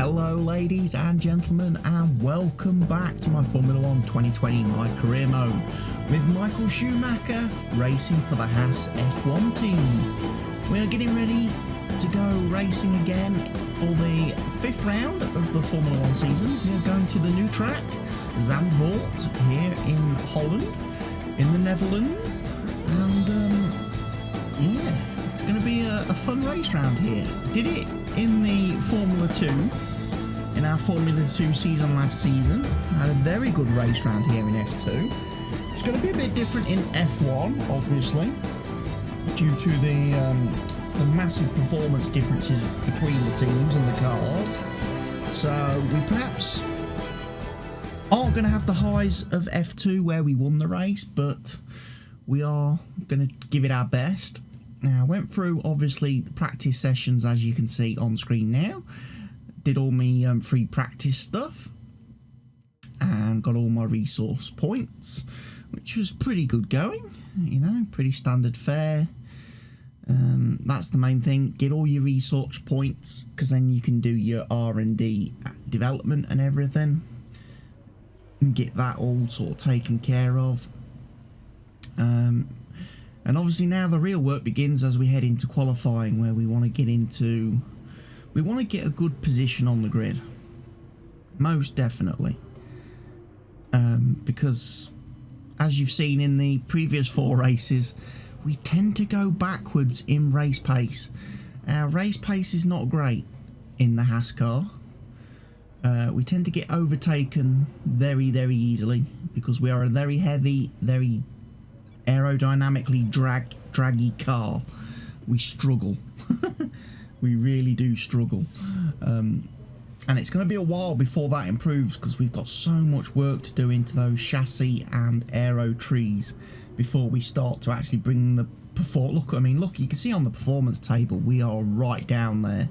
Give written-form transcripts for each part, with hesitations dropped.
Hello ladies and gentlemen, and welcome back to my Formula 1 2020 My Career Mode with Michael Schumacher racing for the Haas F1 team. We are getting ready to go racing again for the 5th round of the Formula 1 season. We are going to the new track, Zandvoort, here in Holland, in the Netherlands, and yeah, it's going to be a fun race round here. Did it in the Formula 2, in our Formula 2 season last season. Had a very good race round here in F2. It's going to be a bit different in F1, obviously, due to the massive performance differences between the teams and the cars. So we perhaps aren't going to have the highs of F2 where we won the race, but we are going to give it our best. Now, I went through, obviously, the practice sessions, as you can see on screen now. Did all my free practice stuff. And got all my resource points, which was pretty good going. You know, pretty standard fare. That's the main thing. Get all your resource points, because then you can do your R&D development and everything. And get that all sort of taken care of. And obviously now the real work begins as we head into qualifying, where we want to get a good position on the grid. Most definitely. Because as you've seen in the previous 4 races, we tend to go backwards in race pace. Our race pace is not great in the Haas car. We tend to get overtaken very, very easily because we are a very heavy, very aerodynamically draggy car. We struggle. We really do struggle, and it's going to be a while before that improves because we've got so much work to do into those chassis and aero trees before we start to actually bring the look, you can see on the performance table we are right down there,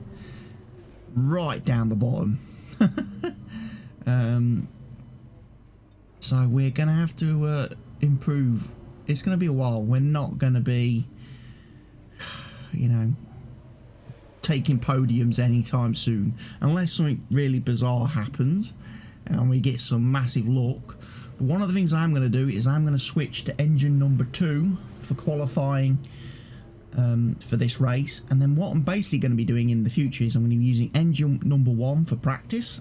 right down the bottom. So we're going to have to improve. It's going to be a while. We're not going to be, you know, taking podiums anytime soon, unless something really bizarre happens and we get some massive luck. But one of the things I'm going to do is I'm going to switch to engine number 2 for qualifying for this race, and then what I'm basically going to be doing in the future is I'm going to be using engine number 1 for practice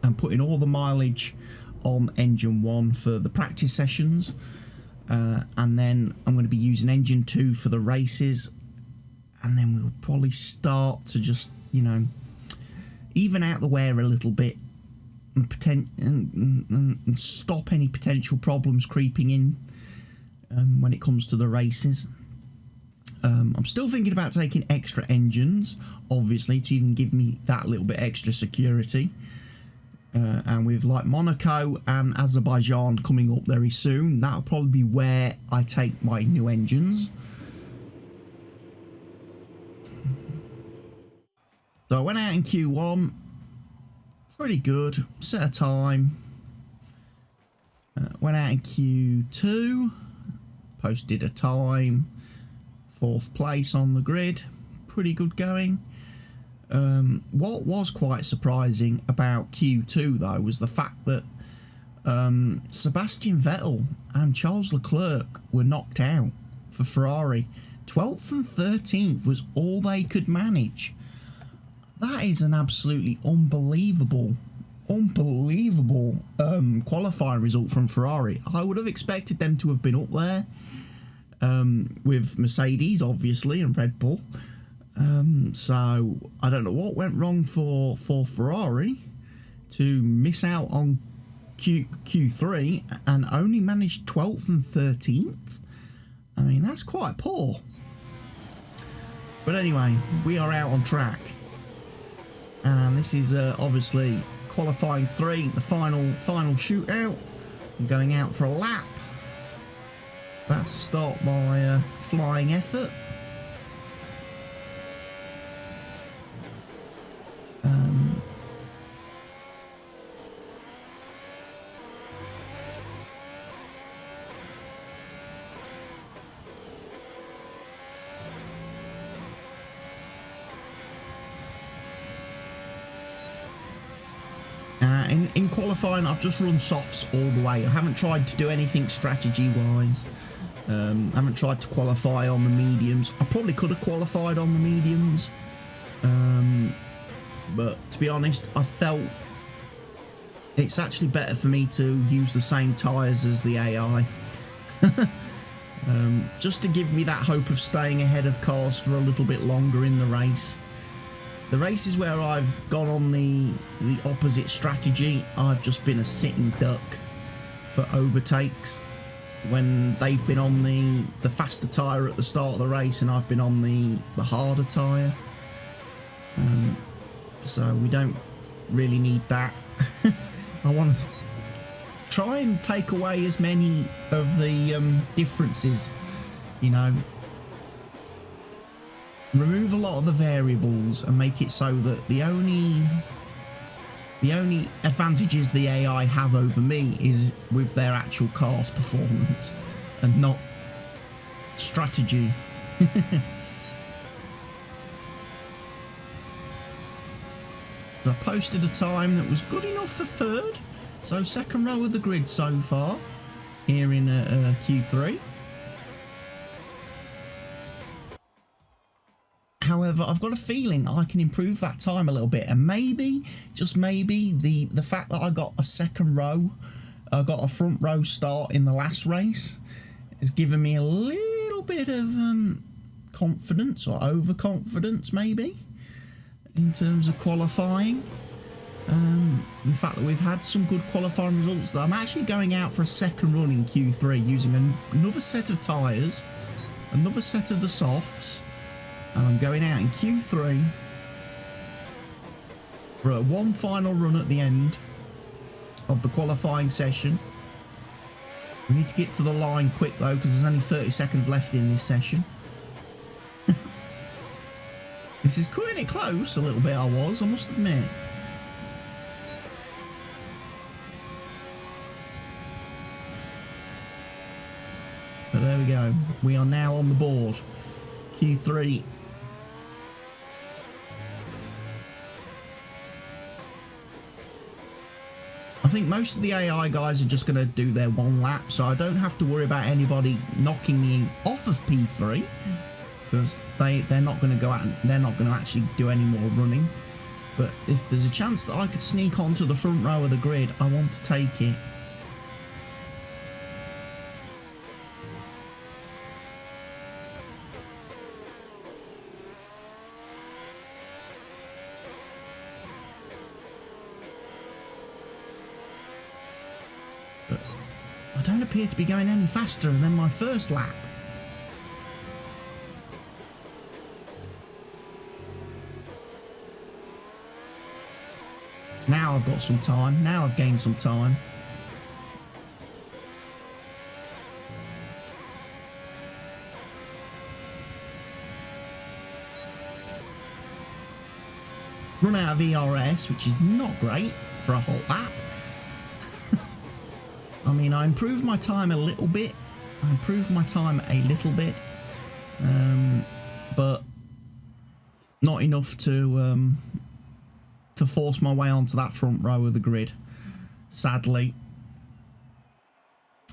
and putting all the mileage on engine 1 for the practice sessions. And then I'm going to be using engine 2 for the races, and then we'll probably start to just, you know, even out the wear a little bit and stop any potential problems creeping in when it comes to the races. I'm still thinking about taking extra engines, obviously, to even give me that little bit extra security. And with like Monaco and Azerbaijan coming up very soon, that'll probably be where I take my new engines. So I went out in Q1, pretty good, set a time. Went out in Q2, posted a time, 4th place on the grid, pretty good going. What was quite surprising about Q2 though was the fact that Sebastian Vettel and Charles Leclerc were knocked out for Ferrari. 12th and 13th was all they could manage. That is an absolutely unbelievable qualifying result from Ferrari. I would have expected them to have been up there with Mercedes obviously and Red Bull. So I don't know what went wrong for Ferrari to miss out on Q3 and only manage 12th and 13th. I mean, that's quite poor. But anyway, we are out on track, and this is obviously qualifying 3, the final shootout. I'm going out for a lap, about to start my flying effort. in qualifying, I've just run softs all the way. I haven't tried to do anything strategy-wise. I haven't tried to qualify on the mediums. I probably could have qualified on the mediums. But to be honest, I felt it's actually better for me to use the same tyres as the AI. Just to give me that hope of staying ahead of cars for a little bit longer in the race. The races where I've gone on the opposite strategy, I've just been a sitting duck for overtakes when they've been on the faster tyre at the start of the race and I've been on the harder tyre. So we don't really need that. I want to try and take away as many of the differences, you know. Remove a lot of the variables and make it so that the only advantages the AI have over me is with their actual car's performance and not strategy. I posted a time that was good enough for third, so second row of the grid so far here in Q3. However, I've got a feeling I can improve that time a little bit, and maybe, just maybe, the fact that I got a second row, I got a front row start in the last race, has given me a little bit of confidence, or overconfidence maybe, in terms of qualifying. The fact that we've had some good qualifying results, that I'm actually going out for a second run in Q3 using another set of tyres, another set of the softs. And I'm going out in Q3 for one final run at the end of the qualifying session. We need to get to the line quick though, because there's only 30 seconds left in this session. This is cutting it close a little bit, I must admit. But there we go. We are now on the board. Q3. I think most of the AI guys are just going to do their one lap, so I don't have to worry about anybody knocking me off of P3, because they're not going to go out and they're not going to actually do any more running. But if there's a chance that I could sneak onto the front row of the grid, I want to take it. I don't appear to be going any faster than my first lap. Now I've got some time. Now I've gained some time. Run out of ERS, which is not great for a whole lap. I mean, I improved my time a little bit. But not enough to force my way onto that front row of the grid. Sadly.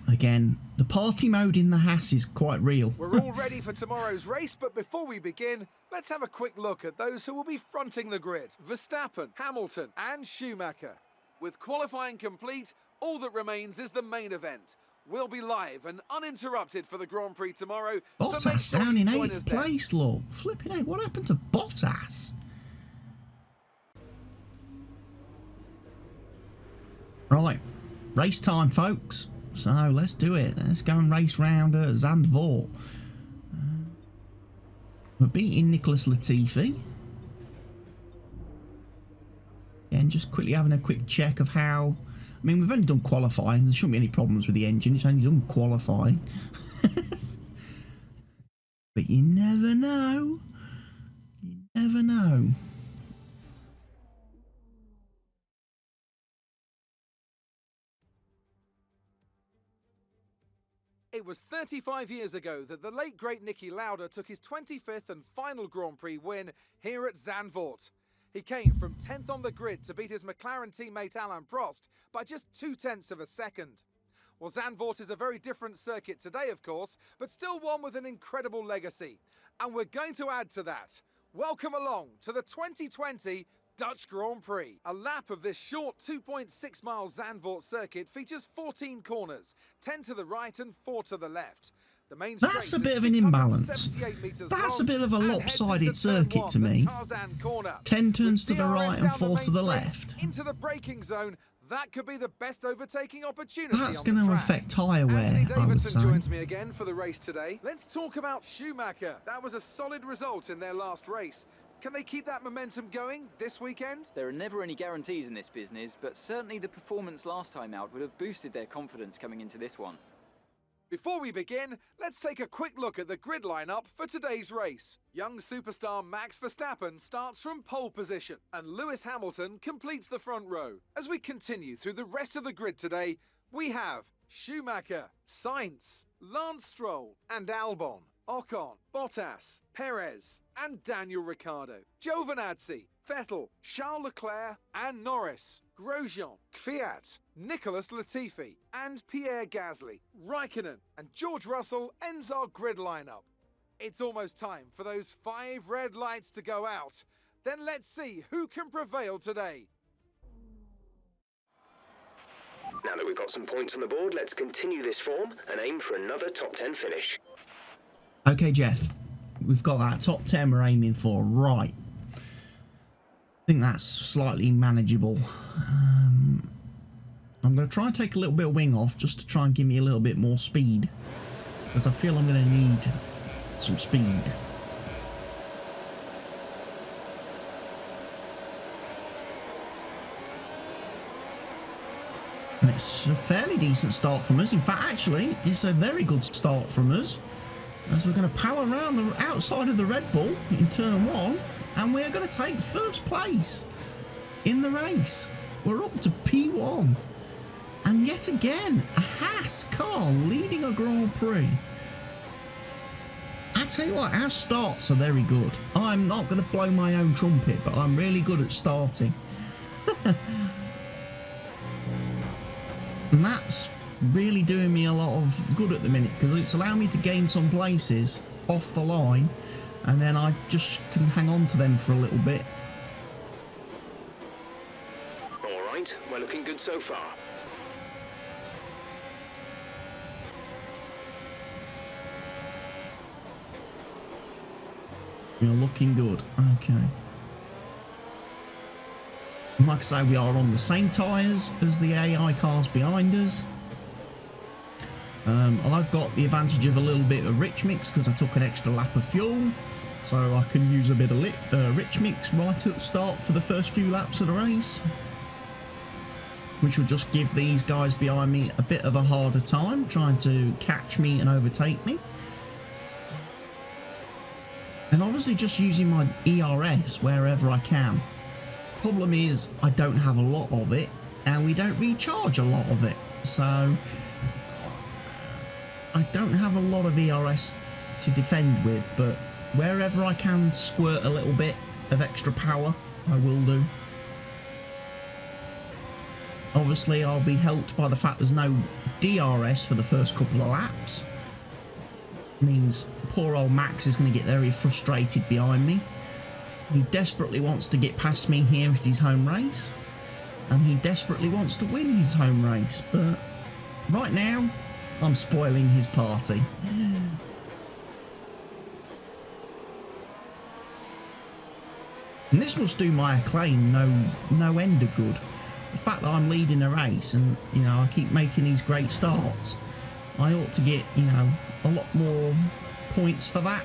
Again, the party mode in the Haas is quite real. We're all ready for tomorrow's race, but before we begin, let's have a quick look at those who will be fronting the grid. Verstappen, Hamilton and Schumacher. With qualifying complete, all that remains is the main event. We'll be live and uninterrupted for the Grand Prix tomorrow. Bottas so down in 8th place, look. Flipping out, what happened to Bottas? Right, race time, folks. So let's do it. Let's go and race round Zandvoort. We're beating Nicholas Latifi. And just quickly having a quick check of how... I mean, we've only done qualifying. There shouldn't be any problems with the engine. It's only done qualifying. But you never know. You never know. It was 35 years ago that the late great Niki Lauda took his 25th and final Grand Prix win here at Zandvoort. He came from 10th on the grid to beat his McLaren teammate Alain Prost by just 0.2 of a second. Well, Zandvoort is a very different circuit today, of course, but still one with an incredible legacy. And we're going to add to that. Welcome along to the 2020 Dutch Grand Prix. A lap of this short 2.6 mile Zandvoort circuit features 14 corners, 10 to the right and 4 to the left. The main That's a bit of an imbalance. That's a bit of a lopsided circuit to me. 10 turns to the right and 4 to the left. Into the braking zone. That could be the best overtaking opportunity. That's going to affect tyre wear, I would say. Joins me again for the race today. Let's talk about Schumacher. That was a solid result in their last race. Can they keep that momentum going this weekend? There are never any guarantees in this business, but certainly the performance last time out would have boosted their confidence coming into this one. Before we begin, let's take a quick look at the grid lineup for today's race. Young superstar Max Verstappen starts from pole position, and Lewis Hamilton completes the front row. As we continue through the rest of the grid today, we have Schumacher, Sainz, Lance Stroll, and Albon, Ocon, Bottas, Perez, and Daniel Ricciardo, Giovinazzi, Vettel, Charles Leclerc, and Norris, Grosjean, Kvyat, Nicholas Latifi, and Pierre Gasly. Raikkonen and George Russell ends our grid lineup. It's almost time for those 5 red lights to go out. Then let's see who can prevail today. Now that we've got some points on the board, let's continue this form and aim for another top 10 finish. Okay, Jeff, we've got that top 10 we're aiming for, right. I think that's slightly manageable. I'm going to try and take a little bit of wing off just to try and give me a little bit more speed, because I feel I'm going to need some speed. And it's a fairly decent start from us. In fact, actually, it's a very good start from us, as we're going to power around the outside of the Red Bull in turn 1, and we're going to take first place in the race. We're up to P1, and yet again a Haas car leading a Grand Prix. I tell you what, our starts are very good. I'm not going to blow my own trumpet, but I'm really good at starting. And that's really doing me a lot of good at the minute, because it's allowing me to gain some places off the line, and then I just can hang on to them for a little bit. All right, we're looking good so far. You're looking good. Okay. Like I say, we are on the same tyres as the AI cars behind us. I've got the advantage of a little bit of rich mix because I took an extra lap of fuel, so I can use a bit of rich mix right at the start for the first few laps of the race, which will just give these guys behind me a bit of a harder time trying to catch me and overtake me. And obviously just using my ERS wherever I can. Problem is, I don't have a lot of it, and we don't recharge a lot of it, so I don't have a lot of ERS to defend with, but wherever I can squirt a little bit of extra power, I will do. Obviously, I'll be helped by the fact there's no DRS for the first couple of laps. It means poor old Max is going to get very frustrated behind me. He desperately wants to get past me here at his home race, and he desperately wants to win his home race, but right now I'm spoiling his party. And this must do my acclaim no end of good. The fact that I'm leading a race and, you know, I keep making these great starts, I ought to get, you know, a lot more points for that.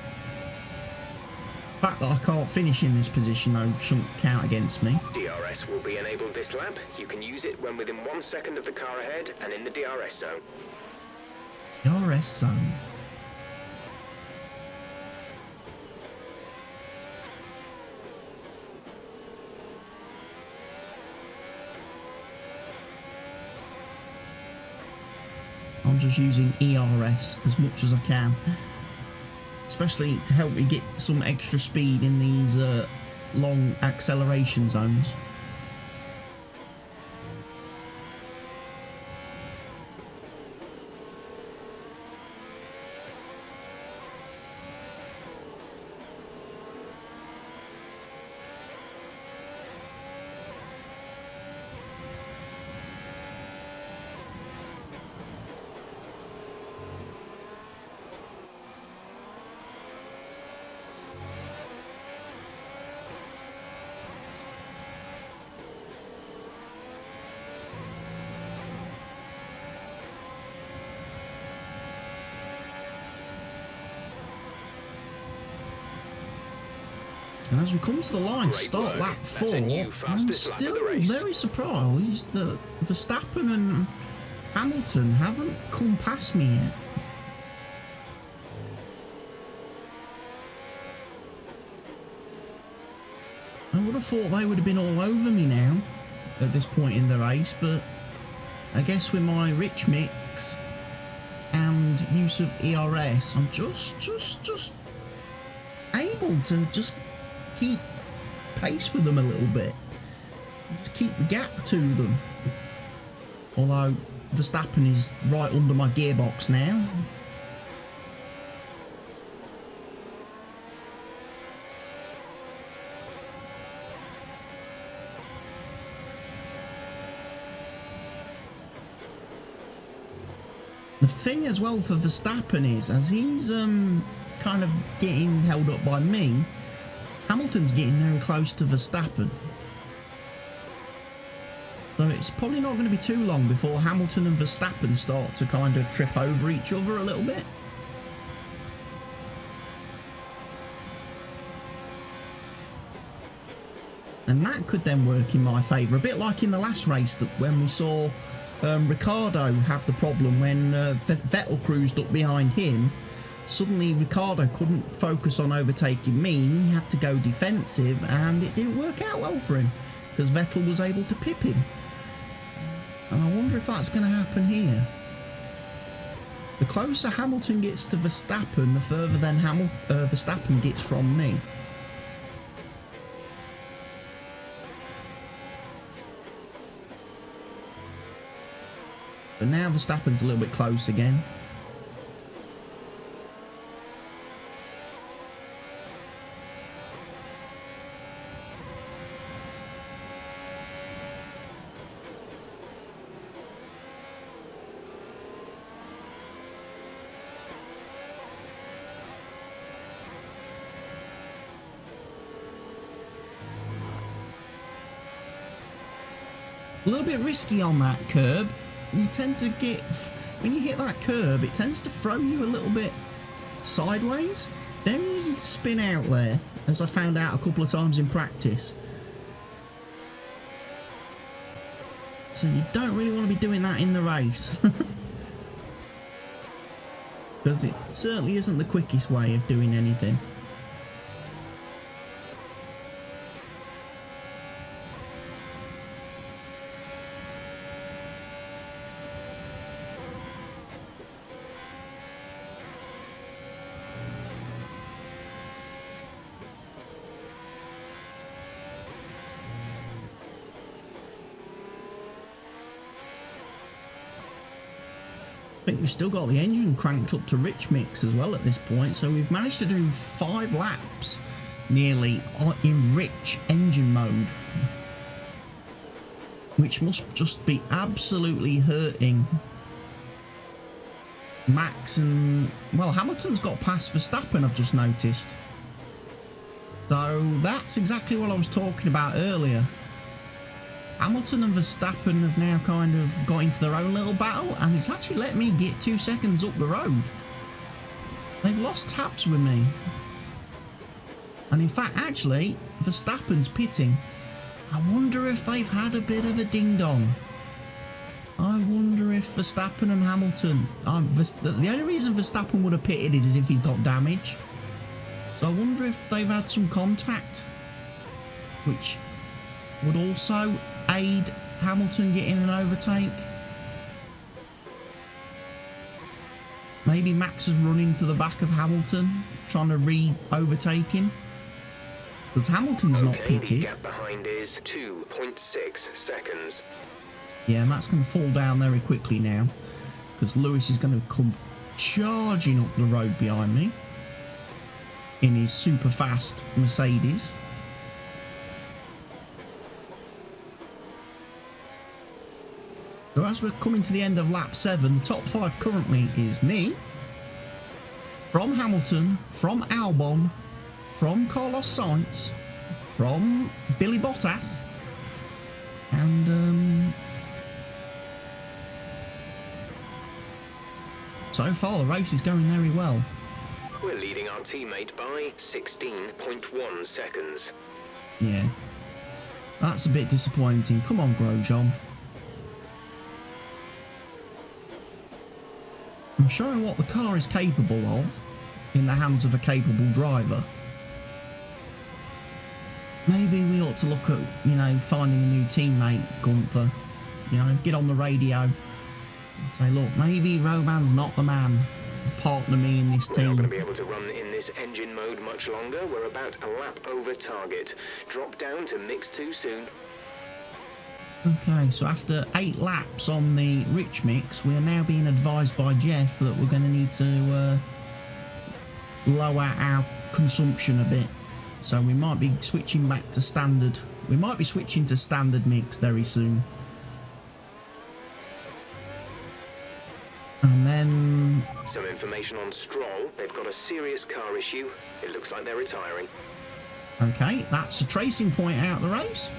The fact that I can't finish in this position, though, shouldn't count against me. DRS will be enabled this lap. You can use it when within 1 second of the car ahead and in the DRS zone. DRS zone. I'm just using ERS as much as I can, especially to help me get some extra speed in these long acceleration zones. And as we come to the line to start lap 4, I'm still very surprised that Verstappen and Hamilton haven't come past me yet. I would have thought they would have been all over me now at this point in the race, but I guess with my rich mix and use of ERS, I'm just able to just keep pace with them a little bit, just keep the gap to them. Although Verstappen is right under my gearbox now. The thing as well for Verstappen is, as he's kind of getting held up by me, Hamilton's getting very close to Verstappen. So it's probably not going to be too long before Hamilton and Verstappen start to kind of trip over each other a little bit. And that could then work in my favour, a bit like in the last race that when we saw Ricciardo have the problem when Vettel cruised up behind him. Suddenly Ricciardo couldn't focus on overtaking me, he had to go defensive, and it didn't work out well for him because Vettel was able to pip him. And I wonder if that's going to happen here. The closer Hamilton gets to Verstappen, the further then Verstappen gets from me. But now Verstappen's a little bit close again. A little bit risky on that curb. You tend to get, when you hit that curb, it tends to throw you a little bit sideways. Very easy to spin out there, as I found out a couple of times in practice. So you don't really want to be doing that in the race. Because it certainly isn't the quickest way of doing anything. I think we've still got the engine cranked up to rich mix as well at this point, so we've managed to do 5 laps nearly in rich engine mode, which must just be absolutely hurting Max. And well, Hamilton's got past Verstappen, I've just noticed, so that's exactly what I was talking about earlier. Hamilton and Verstappen have now kind of got into their own little battle, and it's actually let me get 2 seconds up the road. They've lost tabs with me. And in fact, actually, Verstappen's pitting. I wonder if they've had a bit of a ding-dong. I wonder if Verstappen and Hamilton... the only reason Verstappen would have pitted is if he's got damage. So I wonder if they've had some contact, which would also aid Hamilton getting an overtake. Maybe Max has run into the back of Hamilton trying to overtake him, Because Hamilton's not Okay, the pitted. gap behind is 2.6 seconds. Yeah, and that's going to fall down very quickly now. Because Lewis is going to come charging up the road behind me in his super fast Mercedes. So as we're coming to the end of lap 7, the top 5 currently is me, from Hamilton, from Albon, from Carlos Sainz, from Billy Bottas, and so far the race is going very well. We're leading our teammate by 16.1 seconds. Yeah, that's a bit disappointing. Come on, Grosjean. I'm showing what the car is capable of in the hands of a capable driver. Maybe we ought to look at, you know, finding a new teammate, Gunther. You know, get on the radio and say, look, maybe Roman's not the man to partner me in this We're not team. going to be able to run in this engine mode much longer. We're about a lap over target. Drop down to mix 2 soon. Okay, so after 8 laps on the rich mix, we are now being advised by Jeff that we're going to need to lower our consumption a bit. So we might be switching back to standard. We might be switching to standard mix very soon. And then... Some information on Stroll. They've got a serious car issue. It looks like they're retiring. Okay, that's a tracing point out of the race.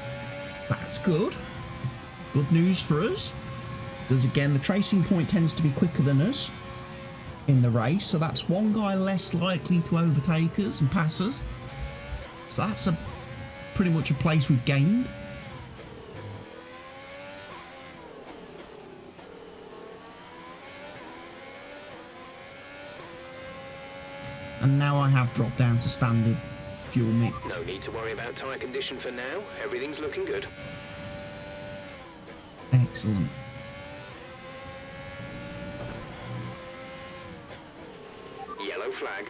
That's good. Good news for us. Because again, the tracing point tends to be quicker than us in the race. So that's one guy less likely to overtake us and pass us. So that's pretty much a place we've gained. And now I have dropped down to standard fuel mix. No need to worry about tyre condition for now. Everything's looking good. Excellent. Yellow flag.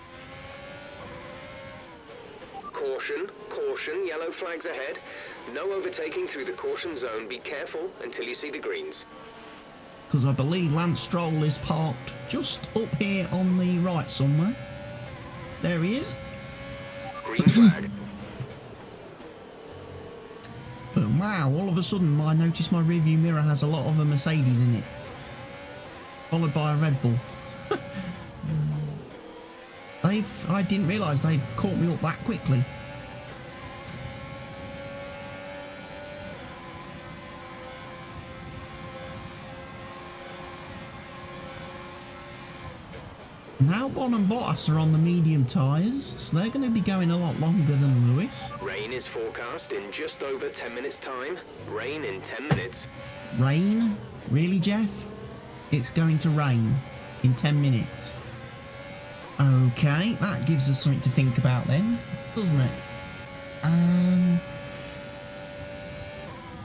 Caution, caution, yellow flags ahead. No overtaking through the caution zone. Be careful until you see the greens. Because I believe Lance Stroll is parked just up here on the right somewhere. There he is. Green flag. But wow, all of a sudden I noticed my rearview mirror has a lot of a Mercedes in it. Followed by a Red Bull. I didn't realise they'd caught me up that quickly. Now Albon and Bottas are on the medium tyres, so they're going to be going a lot longer than Lewis. Rain is forecast in just over 10 minutes time. Rain in 10 minutes. Rain? Really, Jeff? It's going to rain in 10 minutes. Okay, that gives us something to think about then, doesn't it?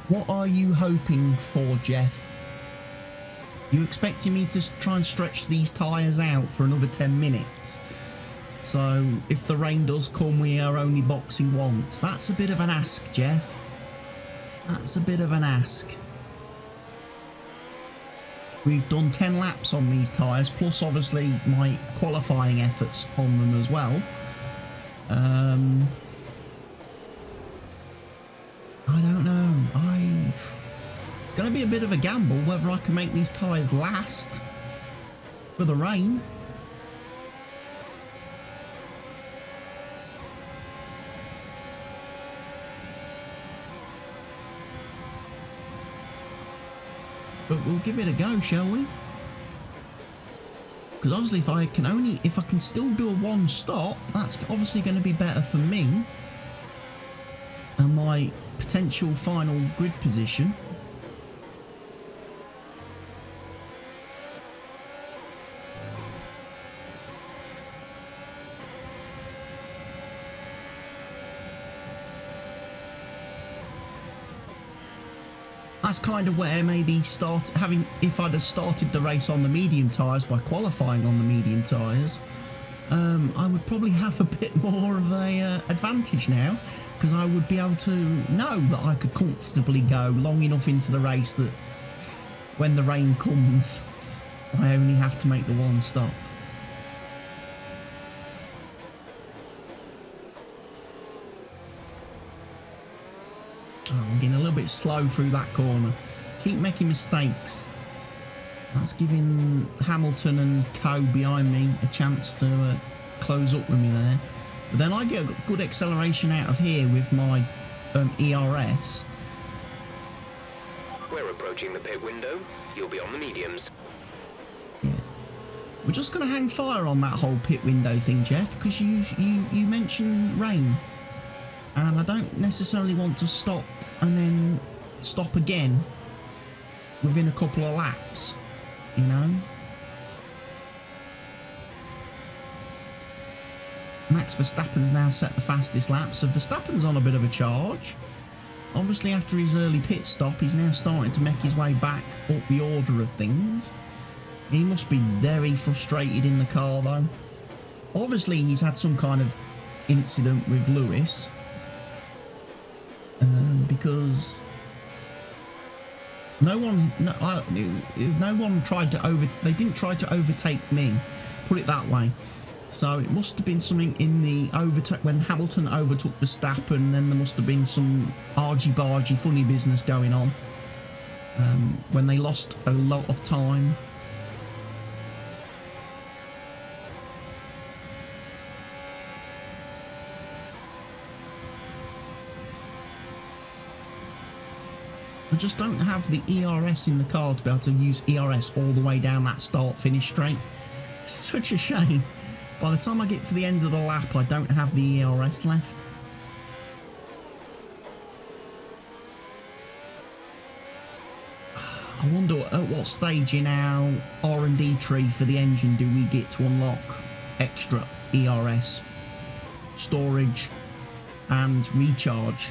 What are you hoping for, Jeff? You expecting me to try and stretch these tyres out for another 10 minutes? So, if the rain does come, we are only boxing once. That's a bit of an ask, Jeff. That's a bit of an ask. We've done 10 laps on these tyres, plus obviously my qualifying efforts on them as well. I don't know. It's going to be a bit of a gamble whether I can make these tyres last for the rain. But we'll give it a go, shall we? Because obviously if I can still do a one stop, that's obviously going to be better for me and my potential final grid position. That's kind of where maybe if I'd have started the race on the medium tyres by qualifying on the medium tyres, I would probably have a bit more of a advantage now, because I would be able to know that I could comfortably go long enough into the race that when the rain comes, I only have to make the one stop. Oh, I'm getting a little bit slow through that corner. Keep making mistakes. That's giving Hamilton and Co behind me a chance to close up with me there. But then I get a good acceleration out of here with my ERS. We're approaching the pit window. You'll be on the mediums. Yeah. We're just going to hang fire on that whole pit window thing, Jeff, because you mentioned rain. And I don't necessarily want to stop and then stop again within a couple of laps, you know. Max Verstappen's now set the fastest lap, so Verstappen's on a bit of a charge. Obviously, after his early pit stop, he's now starting to make his way back up the order of things. He must be very frustrated in the car, though. Obviously, he's had some kind of incident with Lewis. Because no one tried to they didn't try to overtake me, put it that way. So it must have been something in the overtake when Hamilton overtook Verstappen. Then there must have been some argy-bargy funny business going on when they lost a lot of time. I just don't have the ERS in the car to be able to use ERS all the way down that start-finish straight. It's such a shame. By the time I get to the end of the lap, I don't have the ERS left. I wonder at what stage in our R&D tree for the engine do we get to unlock extra ERS storage and recharge.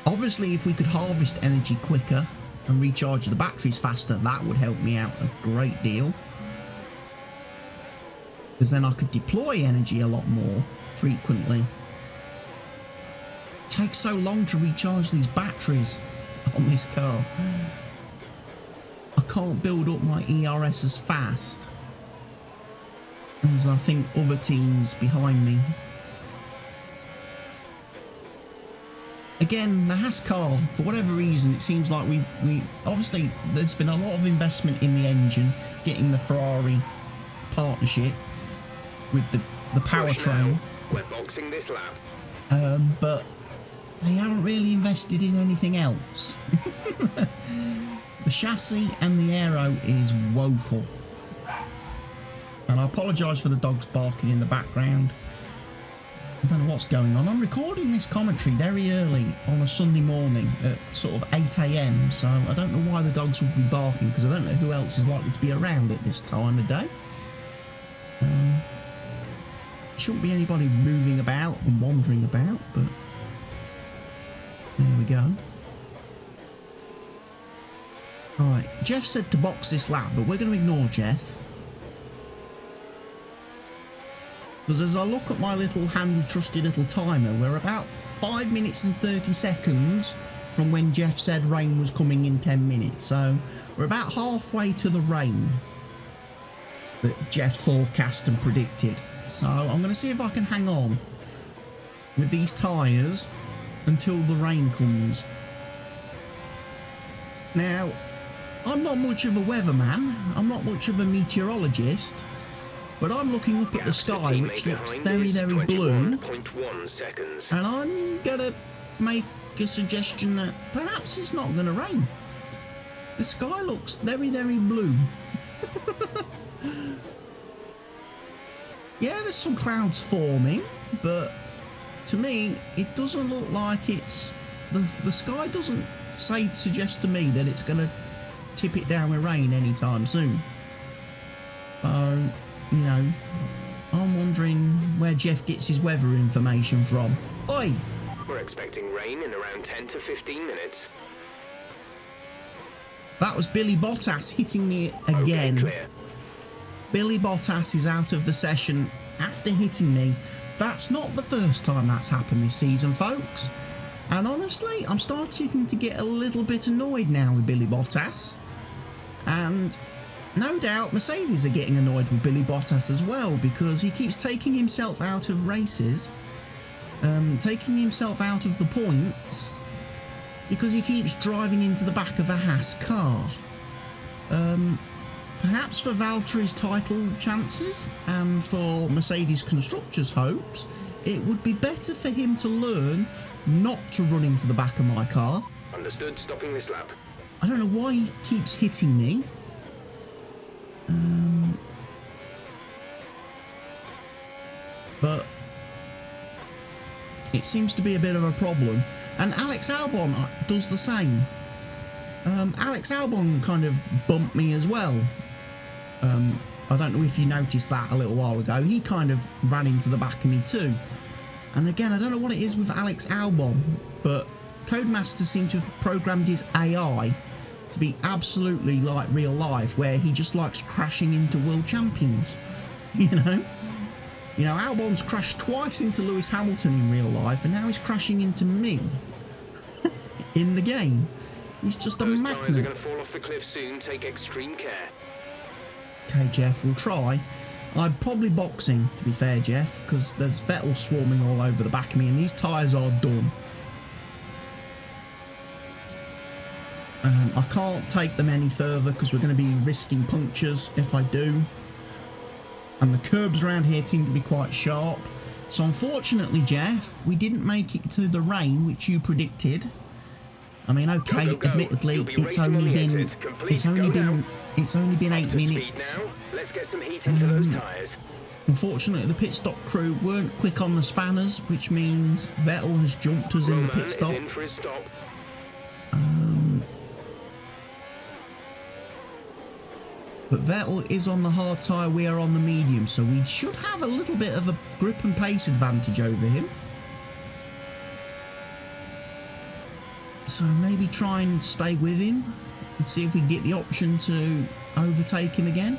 Obviously, if we could harvest energy quicker and recharge the batteries faster, that would help me out a great deal. Because then I could deploy energy a lot more frequently. It takes so long to recharge these batteries on this car. I can't build up my ERS as fast as I think other teams behind me. Again, the Haas car, for whatever reason, it seems like we obviously there's been a lot of investment in the engine, getting the Ferrari partnership with the powertrain. We're boxing this lap. But they haven't really invested in anything else. The chassis and the aero is woeful. And I apologise for the dogs barking in the background. I don't know what's going on. I'm recording this commentary very early on a Sunday morning at sort of 8 AM, so I don't know why the dogs would be barking, because I don't know who else is likely to be around at this time of day. Shouldn't be anybody moving about and wandering about, but there we go. Alright, Jeff said to box this lap, but we're going to ignore Jeff. Because as I look at my little handy trusty little timer, we're about 5 minutes and 30 seconds from when Jeff said rain was coming in 10 minutes. So we're about halfway to the rain that Jeff forecast and predicted. So I'm going to see if I can hang on with these tyres until the rain comes. Now, I'm not much of a weatherman, I'm not much of a meteorologist, but I'm looking up at the sky, which looks very, very blue, and I'm going to make a suggestion that perhaps it's not going to rain. The sky looks very, very blue. Yeah, there's some clouds forming, but to me, it doesn't look like it's... The sky doesn't suggest to me that it's going to tip it down with rain anytime soon. So, you know, I'm wondering where Jeff gets his weather information from. Oi! We're expecting rain in around 10 to 15 minutes. That was Billy Bottas hitting me again. Okay, clear. Billy Bottas is out of the session after hitting me. That's not the first time that's happened this season, folks. And honestly, I'm starting to get a little bit annoyed now with Billy Bottas. And no doubt Mercedes are getting annoyed with Billy Bottas as well, because he keeps taking himself out of races, taking himself out of the points, because he keeps driving into the back of a Haas car. Perhaps for Valtteri's title chances and for Mercedes Constructors' hopes, it would be better for him to learn not to run into the back of my car. Understood, stopping this lap. I don't know why he keeps hitting me. But it seems to be a bit of a problem. And Alex Albon does the same. Alex Albon kind of bumped me as well. I don't know if you noticed that a little while ago. He kind of ran into the back of me too. And again, I don't know what it is with Alex Albon, but Codemasters seem to have programmed his AI to be absolutely like real life, where he just likes crashing into world champions. You know, Albon's crashed twice into Lewis Hamilton in real life, and now he's crashing into me in the game. He's just a Those magnet. tyres are going to fall off the cliff soon. Take extreme care. Okay, Jeff, we'll try. I'm probably boxing, to be fair, Jeff, because there's Vettel swarming all over the back of me, and these tyres are done. I can't take them any further because we're going to be risking punctures if I do. And the curbs around here seem to be quite sharp. So unfortunately, Jeff, we didn't make it to the rain, which you predicted. I mean, okay, Go, go, go. admittedly, You'll be it's racing on only the been exit. Complete, go it's only been Up 8 to speed minutes. now. Let's get some heat into those tyres. Unfortunately, the pit stop crew weren't quick on the spanners, which means Vettel has jumped us in the Roman pit stop. is in for his stop. But Vettel is on the hard tyre, we are on the medium, so we should have a little bit of a grip and pace advantage over him. So maybe try and stay with him and see if we get the option to overtake him again.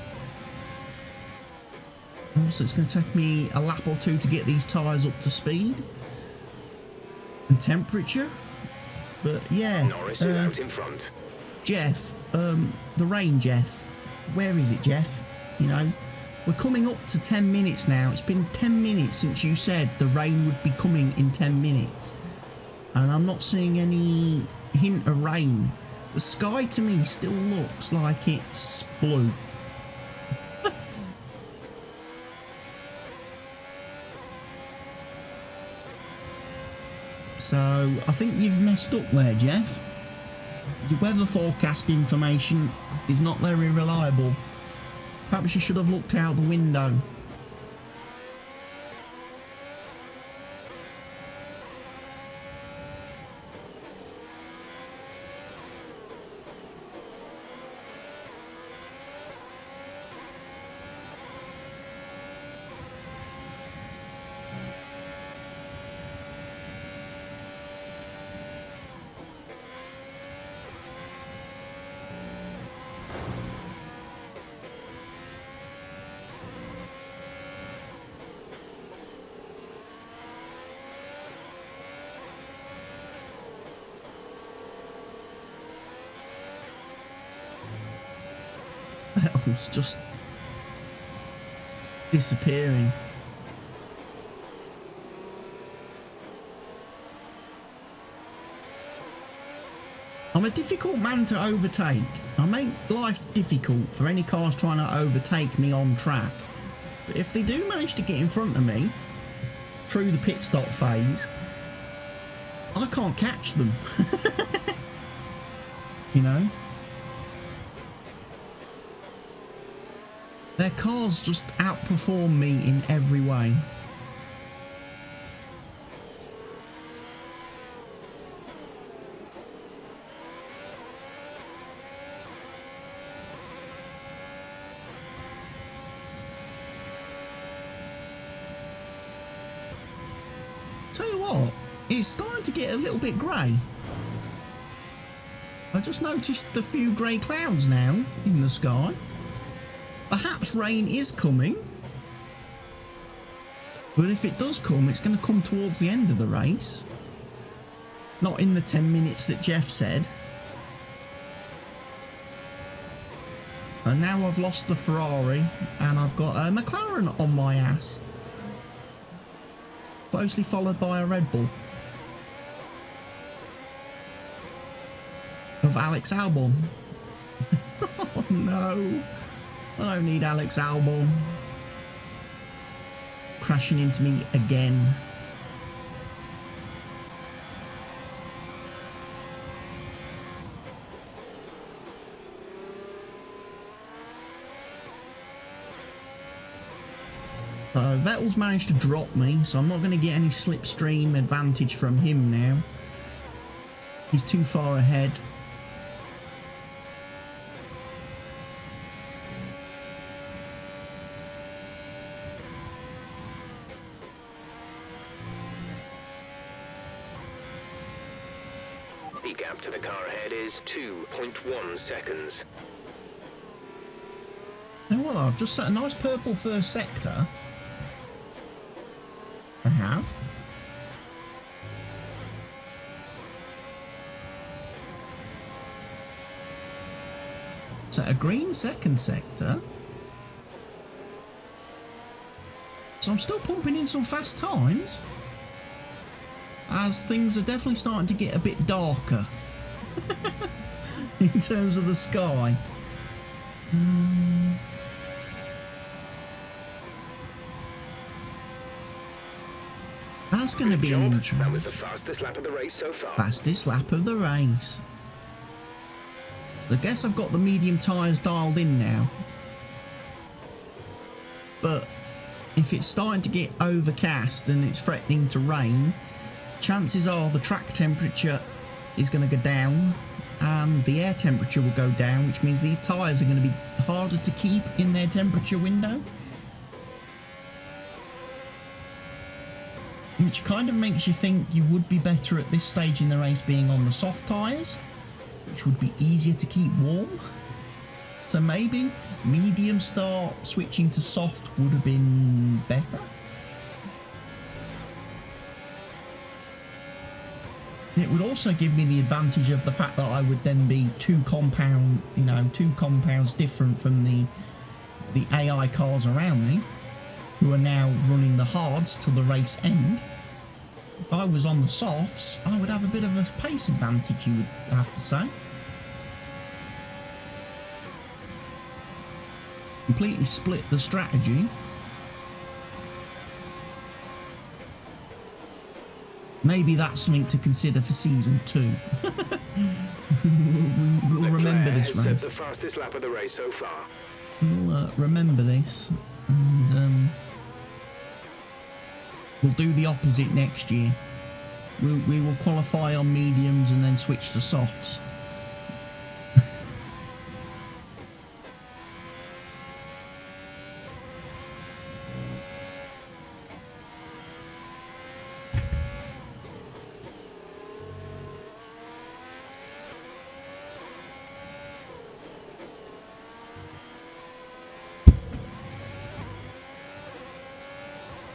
Also, it's going to take me a lap or two to get these tyres up to speed and temperature. But yeah, Norris is out in front. Jeff, the rain, Jeff. Where is it, Jeff? You know, we're coming up to 10 minutes now. It's been 10 minutes since you said the rain would be coming in 10 minutes. And I'm not seeing any hint of rain. The sky to me still looks like it's blue. So I think you've messed up there, Jeff. Your weather forecast information is not very reliable. Perhaps you should have looked out the window. Vettel's just disappearing. I'm a difficult man to overtake. I make life difficult for any cars trying to overtake me on track. But if they do manage to get in front of me through the pit stop phase, I can't catch them. You know? Their cars just outperform me in every way. Tell you what, it's starting to get a little bit grey. I just noticed a few grey clouds now in the sky. Perhaps rain is coming. But if it does come, it's going to come towards the end of the race. Not in the 10 minutes that Jeff said. And now I've lost the Ferrari and I've got a McLaren on my ass. Closely followed by a Red Bull. Of Alex Albon. Oh no. I don't need Alex Albon crashing into me again. Vettel's managed to drop me, so I'm not going to get any slipstream advantage from him now. He's too far ahead. The gap to the car ahead is 2.1 seconds. You know what, I've just set a nice purple first sector. I have. Set a green second sector. So I'm still pumping in some fast times. As things are definitely starting to get a bit darker. In terms of the sky. That's going to be an interesting. That was the fastest lap of the race so far. Fastest lap of the race. I guess I've got the medium tyres dialed in now. But if it's starting to get overcast and it's threatening to rain, chances are the track temperature is going to go down and the air temperature will go down, which means these tyres are going to be harder to keep in their temperature window. Which kind of makes you think you would be better at this stage in the race being on the soft tyres, which would be easier to keep warm. So maybe medium start switching to soft would have been better. It would also give me the advantage of the fact that I would then be two compounds different from the AI cars around me, who are now running the hards till the race end. If I was on the softs, I would have a bit of a pace advantage, you would have to say. Completely split the strategy. Maybe that's something to consider for season 2. we'll remember this race. Set the fastest lap of the race so far. We'll remember this, and we'll do the opposite next year. We will qualify on mediums and then switch to softs.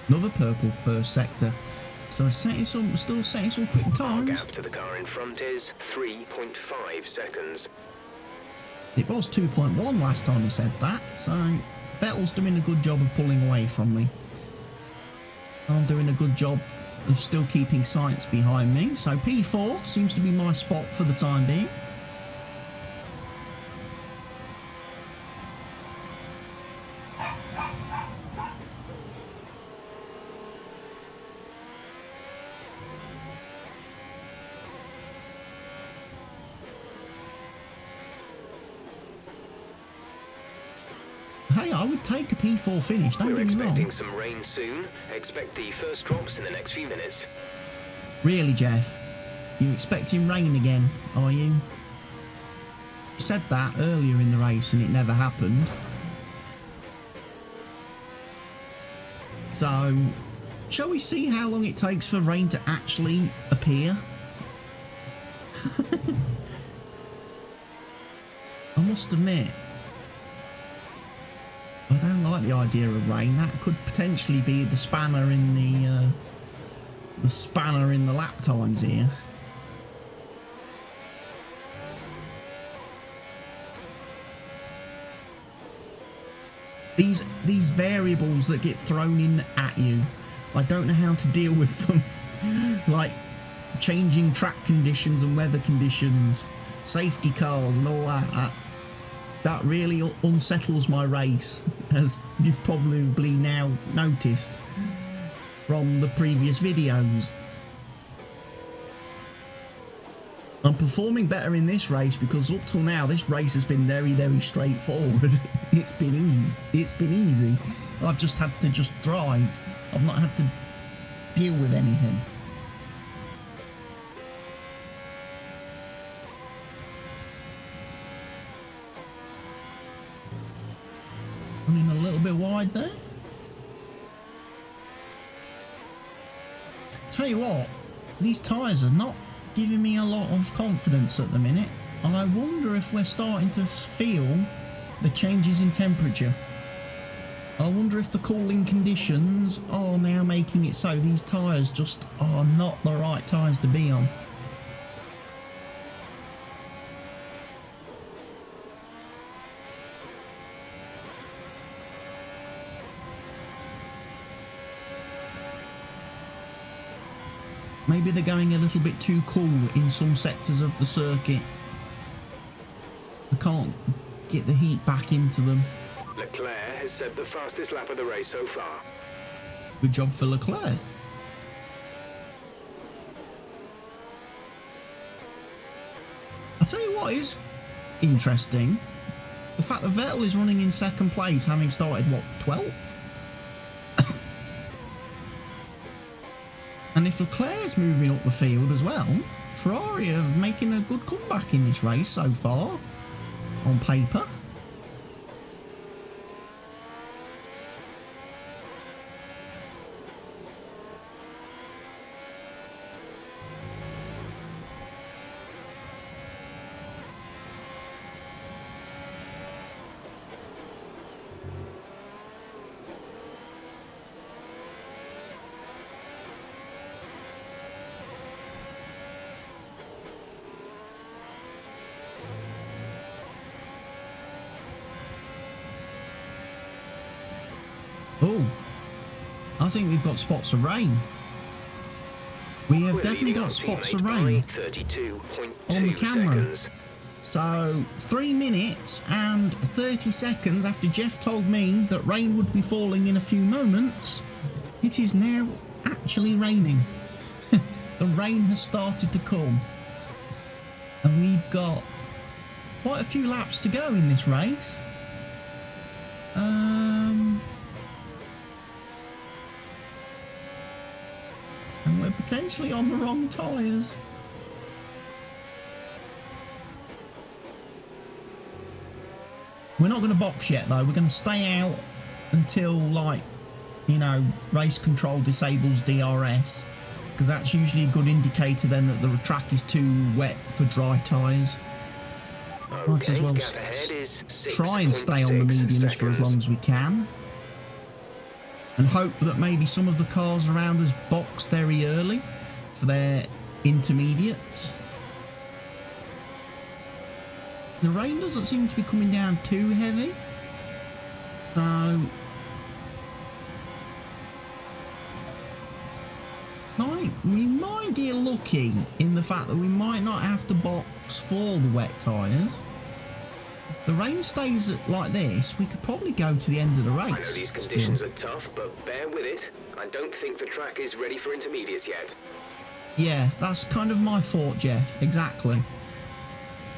Another purple first sector. So still setting some quick times. Our gap to the car in front is 3.5 seconds. It was 2.1 last time he said that, so Vettel's doing a good job of pulling away from me. I'm doing a good job of still keeping Science behind me, so P4 seems to be my spot for the time being. Hey, I would take a P4 finish, don't We're get me wrong. expecting some rain soon. Expect the first drops in the next few minutes. Really, Jeff? You expecting rain again, are you? You said that earlier in the race and it never happened. So, shall we see how long it takes for rain to actually appear? must admit, I don't like the idea of rain. That could potentially be the spanner in the lap times here. These variables that get thrown in at you, I don't know how to deal with them. Like changing track conditions and weather conditions, safety cars and all that. That really unsettles my race, as you've probably now noticed from the previous videos. I'm performing better in this race because up till now this race has been very, very straightforward. It's been easy. I've just had to drive. I've not had to deal with anything. Running a little bit wide there. Tell you what, these tyres are not giving me a lot of confidence at the minute. I wonder if we're starting to feel the changes in temperature. I wonder if the cooling conditions are now making it so these tyres just are not the right tyres to be on. Maybe they're going a little bit too cool in some sectors of the circuit. I can't get the heat back into them. Leclerc has set the fastest lap of the race so far. Good job for Leclerc. I'll tell you what is interesting. The fact that Vettel is running in second place, having started, what, 12th? And if Leclerc's moving up the field as well, Ferrari are making a good comeback in this race so far, on paper. Oh, I think we've got spots of rain. We have definitely got spots of rain on the camera. Seconds. So 3 minutes and 30 seconds after Jeff told me that rain would be falling in a few moments, it is now actually raining. The rain has started to come. And we've got quite a few laps to go in this race. And we're potentially on the wrong tyres. We're not going to box yet though. We're going to stay out until, like, you know, race control disables DRS, because that's usually a good indicator then that the track is too wet for dry tyres. Might as well try and stay on the mediums for as long as we can, and hope that maybe some of the cars around us box very early for their intermediates. The rain doesn't seem to be coming down too heavy, so we might get lucky in the fact that we might not have to box for the wet tyres. If the rain stays like this, we could probably go to the end of the race. I know these conditions are tough, but bear with it. I don't think the track is ready for intermediates yet. Yeah, that's kind of my thought, Jeff. Exactly.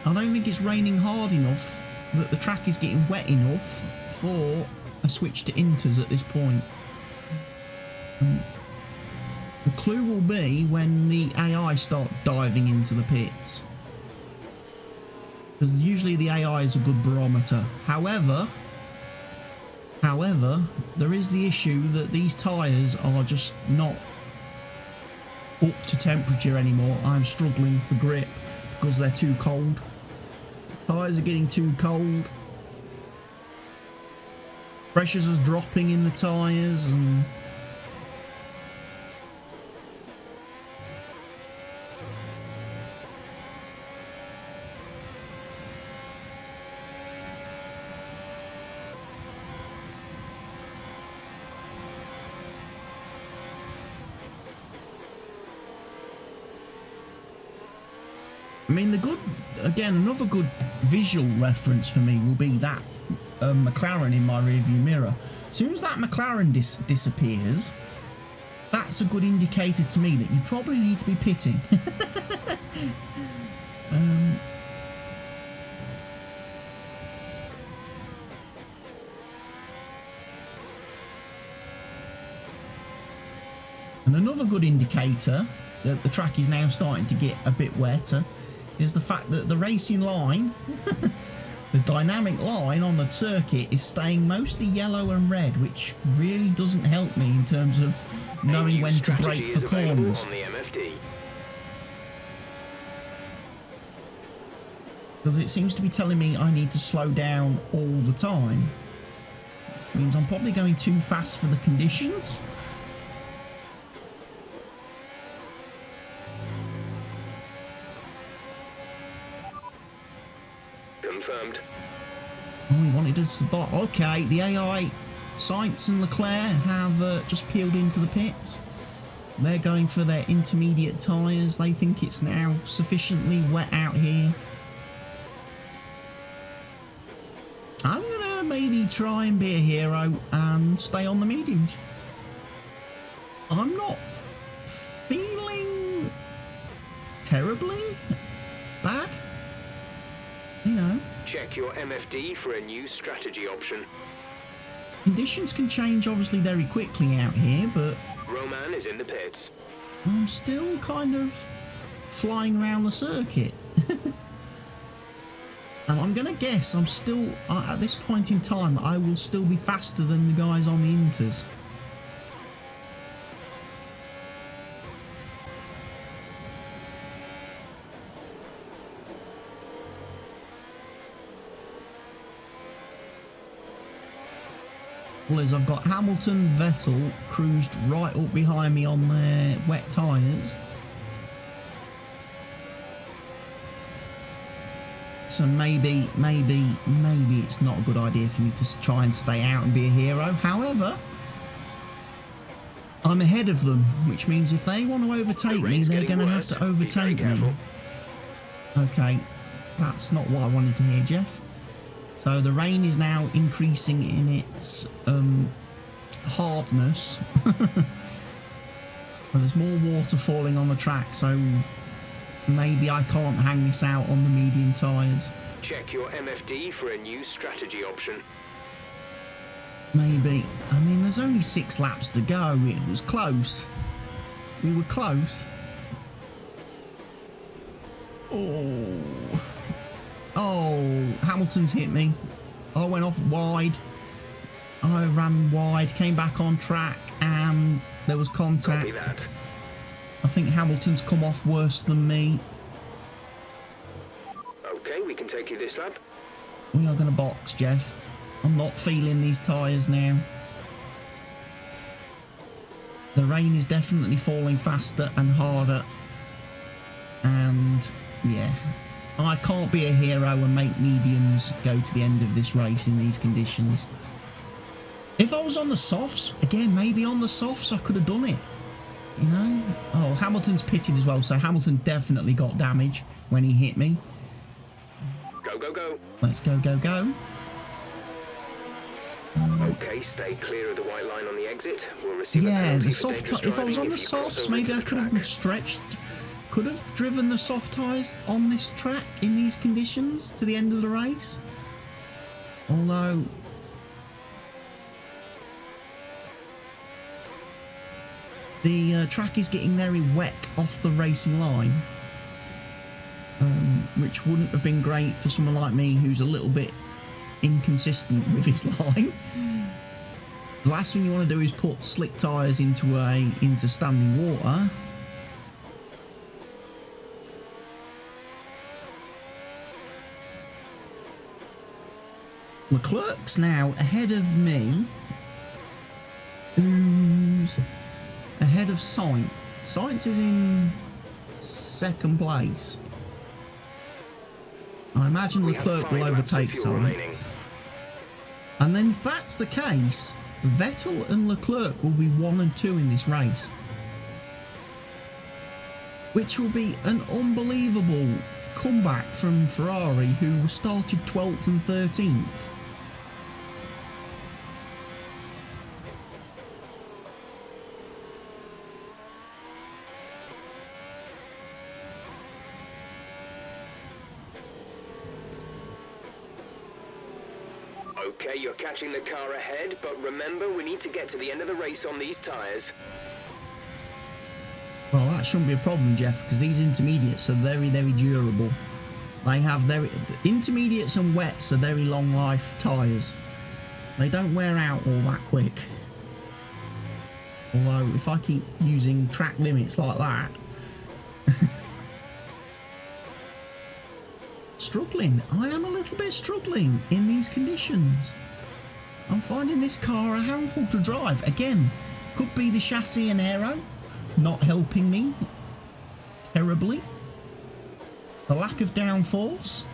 I don't think it's raining hard enough that the track is getting wet enough for a switch to inters at this point. The clue will be when the AI start diving into the pits, because usually the AI is a good barometer. However, there is the issue that these tyres are just not up to temperature anymore. I'm struggling for grip because they're too cold. Tyres are getting too cold. Pressures are dropping in the tyres and I mean, another good visual reference for me will be that McLaren in my rearview mirror. As soon as that McLaren disappears, that's a good indicator to me that you probably need to be pitting. And another good indicator that the track is now starting to get a bit wetter is the fact that the racing line, the dynamic line on the circuit, is staying mostly yellow and red, which really doesn't help me in terms of knowing when to brake for corners. Because it seems to be telling me I need to slow down all the time. Which means I'm probably going too fast for the conditions. Confirmed. Oh, he wanted us to bot. Okay, the AI, Sainz and Leclerc have just peeled into the pits. They're going for their intermediate tyres. They think it's now sufficiently wet out here. I'm gonna maybe try and be a hero and stay on the mediums. I'm not feeling terribly bad. You know. Check your MFD for a new strategy option. Conditions can change obviously very quickly out here, but Roman is in the pits. I'm still kind of flying around the circuit. And I'm gonna guess I'm still, at this point in time, I will still be faster than the guys on the Inters. Well, as I've got Hamilton, Vettel cruised right up behind me on their wet tyres. So maybe it's not a good idea for me to try and stay out and be a hero. However, I'm ahead of them, which means if they want to overtake me, they're going to have to overtake me. Okay, that's not what I wanted to hear, Jeff. So the rain is now increasing in its hardness. There's more water falling on the track, so maybe I can't hang this out on the medium tyres. Check your MFD for a new strategy option. Maybe. I mean, there's only 6 laps to go. It was close. We were close. Oh, Hamilton's hit me. I went off wide. I ran wide, came back on track, and there was contact. Copy that. I think Hamilton's come off worse than me. Okay, we can take you this lap. We are going to box, Jeff. I'm not feeling these tyres now. The rain is definitely falling faster and harder. And, yeah. I can't be a hero and make mediums go to the end of this race in these conditions. If I was on the softs, again, maybe on the softs I could have done it. You know? Oh, Hamilton's pitted as well, so Hamilton definitely got damage when he hit me. Go, go, go. Let's go, go, go. Okay, stay clear of the white line on the exit. We'll receive a Yeah, penalty the for soft. dangerous If I was driving on the if you cross softs, over maybe into I the could have track. stretched. Could have driven the soft tyres on this track in these conditions to the end of the race. Although the track is getting very wet off the racing line, which wouldn't have been great for someone like me who's a little bit inconsistent with his line. The last thing you want to do is put slick tyres into standing water. Leclerc's now ahead of me. Who's ahead of Sainz? Sainz is in second place. I imagine Leclerc will overtake Sainz. And then if that's the case, Vettel and Leclerc will be 1 and 2 in this race, which will be an unbelievable comeback from Ferrari, who started 12th and 13th. Okay, you're catching the car ahead, but remember, we need to get to the end of the race on these tyres. Well, that shouldn't be a problem, Jeff, because these intermediates are very, very durable. They have intermediates and wets are very long life tyres. They don't wear out all that quick. Although, if I keep using track limits like that... Struggling. I am a little bit struggling in these conditions. I'm finding this car a handful to drive. Again, could be the chassis and aero not helping me terribly. The lack of downforce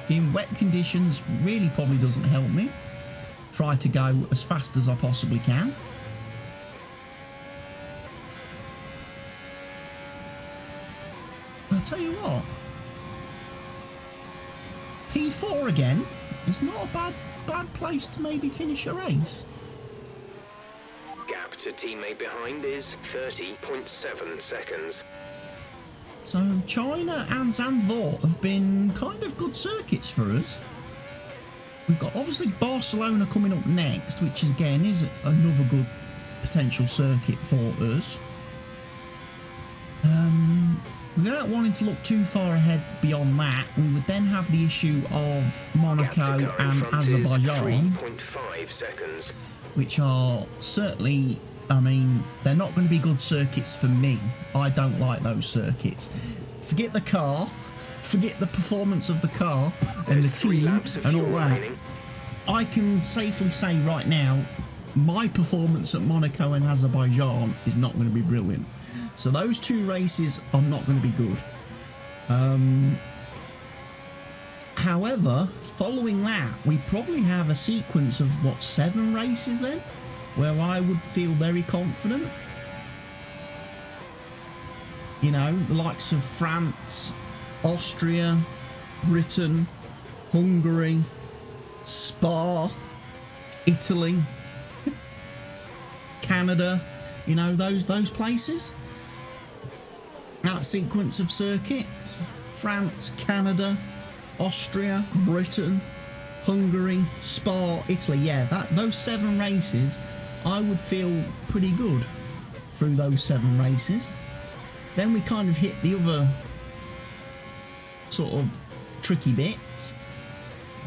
in wet conditions really probably doesn't help me. Try to go as fast as I possibly can. I'll tell you what, P4 again is not a bad place to maybe finish a race. Gap to teammate behind is 30.7 seconds. So China and Zandvoort have been kind of good circuits for us. We've got obviously Barcelona coming up next, which is another good potential circuit for us. Without wanting to look too far ahead beyond that, we would then have the issue of Monaco and Azerbaijan, 3.5 seconds. which are certainly, I mean, they're not going to be good circuits for me. I don't like those circuits. Forget the car, forget the performance of the car and the team and all that. I can safely say right now, my performance at Monaco and Azerbaijan is not going to be brilliant. So those two races are not going to be good. However, following that, we probably have a sequence of, 7 races then, where I would feel very confident. You know, the likes of France, Austria, Britain, Hungary, Spa, Italy, Canada, you know, those places. That sequence of circuits: France, Canada, Austria, Britain, Hungary, Spa, Italy. Yeah, those 7 races, I would feel pretty good through those 7 races. Then we kind of hit the other sort of tricky bits,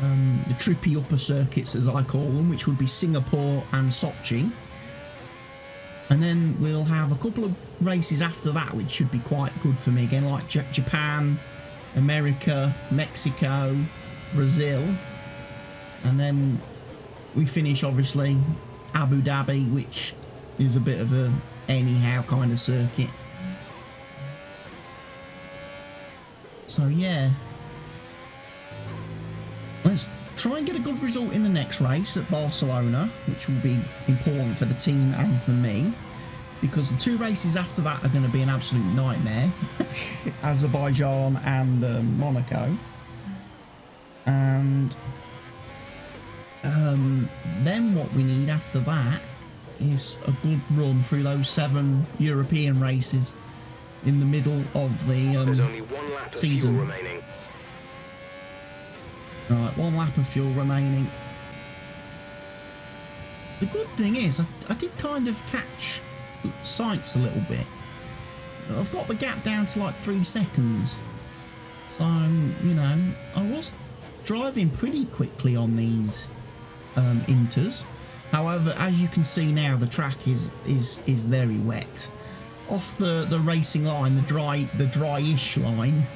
the trippy upper circuits as I call them, which would be Singapore and Sochi. And then we'll have a couple of races after that which should be quite good for me again, like Japan, America, Mexico, Brazil. And then we finish obviously Abu Dhabi, which is a bit of a anyhow kind of circuit. So yeah, let's try and get a good result in the next race at Barcelona, which will be important for the team and for me, because the 2 races after that are going to be an absolute nightmare. Azerbaijan and Monaco. And then what we need after that is a good run through those 7 European races in the middle of the There's only 1 lap of season. fuel remaining. Right, 1 lap of fuel remaining. The good thing is, I did kind of catch Sainz a little bit. I've got the gap down to like 3 seconds. So, you know, I was driving pretty quickly on these inters. However, as you can see now, the track is very wet. Off the racing line, the dryish line,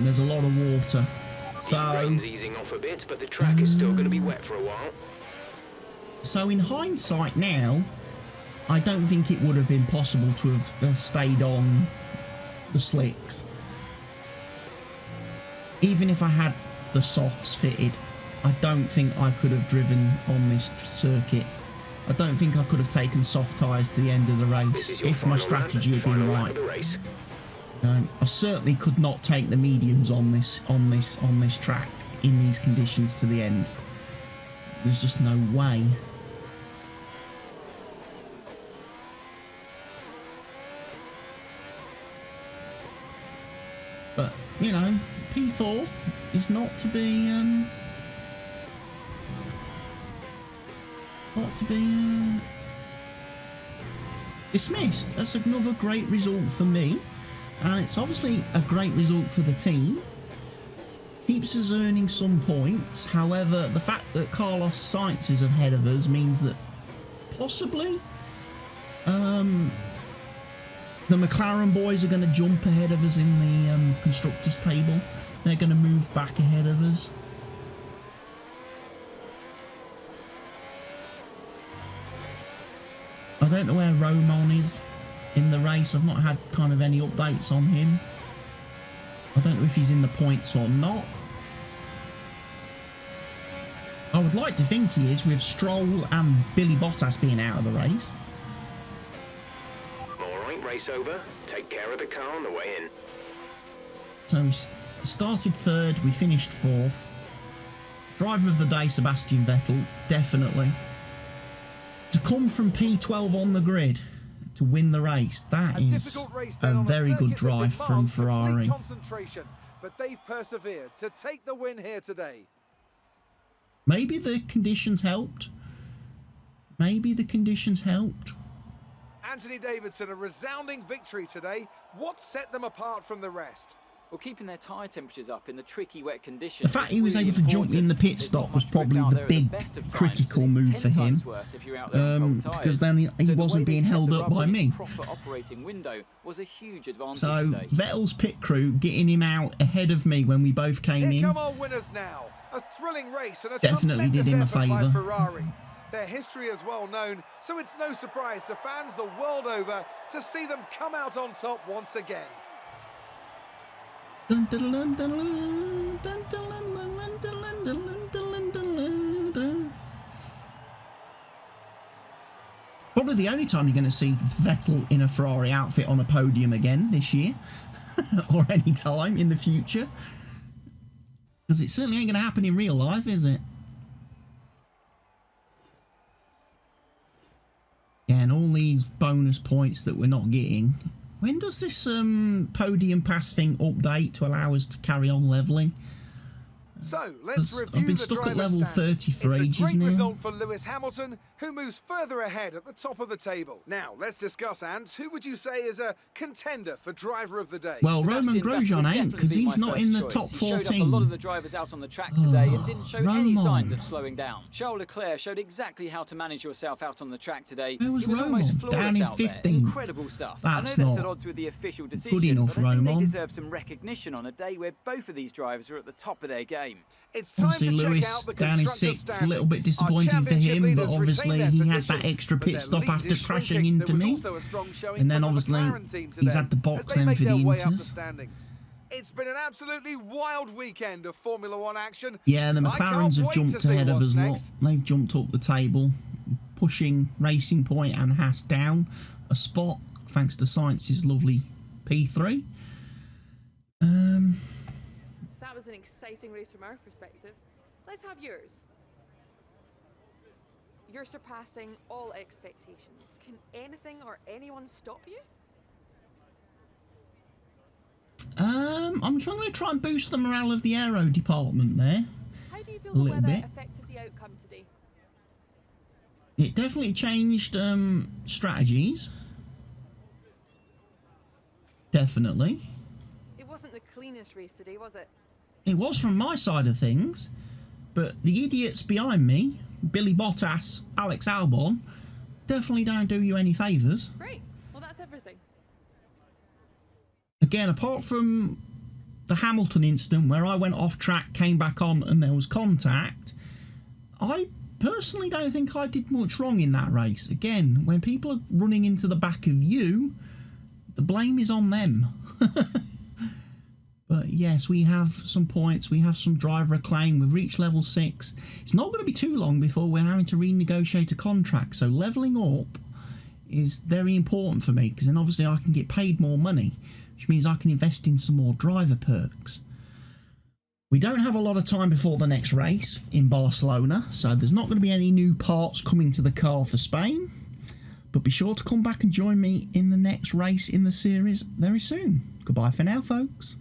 there's a lot of water. The rain's easing off a bit, but the track is still going to be wet for a while. So in hindsight now, I don't think it would have been possible to have stayed on the slicks. Even if I had the softs fitted, I don't think I could have driven on this circuit. I don't think I could have taken soft tyres to the end of the race if my strategy had been right. I certainly could not take the mediums on this track in these conditions to the end. There's just no way. But you know, P4 is not to be dismissed. That's another great result for me, and it's obviously a great result for the team. Keeps us earning some points. However, the fact that Carlos Sainz is ahead of us means that possibly the McLaren boys are going to jump ahead of us in the constructors table. They're going to move back ahead of us. I don't know where Roman is in the race. I've not had kind of any updates on him. I don't know if he's in the points or not. I would like to think he is, with Stroll and Billy Bottas being out of the race. Alright, race over. Take care of the car on the way in. So we started third, we finished fourth. Driver of the day, Sebastian Vettel, definitely. To come from P12 on the grid to win the race, that is a very good drive from Ferrari. But they've persevered to take the win here today. Maybe the conditions helped. Maybe the conditions helped. Anthony Davidson, a resounding victory today. What set them apart from the rest? Well, keeping their tyre temperatures up in the tricky wet conditions. The fact he was able to jump in the pit stop was probably the big critical move for him, because then he wasn't being held up by me. So Vettel's pit crew getting him out ahead of me when we both came in come our winners now. A thrilling race and a definitely did him a favour. Ferrari. Their history is well known, so it's no surprise to fans the world over to see them come out on top once again. Probably the only time you're going to see Vettel in a Ferrari outfit on a podium again this year, or any time in the future, because it certainly ain't going to happen in real life, is it? Yeah, and all these bonus points that we're not getting. When does this podium pass thing update to allow us to carry on leveling? So let's review. I've been stuck at level 30 for ages now. It's a great result for Lewis Hamilton, who moves further ahead at the top of the table. Now let's discuss, Ant. Who would you say is a contender for driver of the day? Well, Roman Grosjean ain't, because he's not in the top 14. He showed up a lot of the drivers out on the track today and didn't show any signs of slowing down. Charles Leclerc showed exactly how to manage yourself out on the track today. Where was Roman? Almost flawless Down in out there. 15. Incredible stuff. That's I know that's not at odds with the official decision, good enough, but I think Roman. they deserve some recognition on a day where both of these drivers are at the top of their game. It's time obviously, to Lewis check out the down in sixth, a little bit disappointing for him, but obviously he had that extra pit stop after crashing into me, and then obviously he's had the box then for the Inters. It's been an absolutely wild weekend of Formula One action. Yeah, the McLarens have jumped ahead of us lot. They've jumped up the table, pushing Racing Point and Haas down a spot, thanks to Sainz's lovely P3. That was an exciting race from our perspective. Let's have yours. You're surpassing all expectations. Can anything or anyone stop you? I'm trying to try and boost the morale of the aero department there. How do you feel the weather affected the outcome today? It definitely changed strategies. Definitely. It wasn't the cleanest race today, was it? It was from my side of things, but the idiots behind me, Billy Bottas, Alex Albon, definitely don't do you any favours. Great. Well, that's everything. Again, apart from the Hamilton incident where I went off track, came back on, and there was contact, I personally don't think I did much wrong in that race. Again, when people are running into the back of you, the blame is on them. But yes, we have some points, we have some driver acclaim, we've reached level 6. It's not going to be too long before we're having to renegotiate a contract, so levelling up is very important for me, because then obviously I can get paid more money, which means I can invest in some more driver perks. We don't have a lot of time before the next race in Barcelona, so there's not going to be any new parts coming to the car for Spain, but be sure to come back and join me in the next race in the series very soon. Goodbye for now, folks.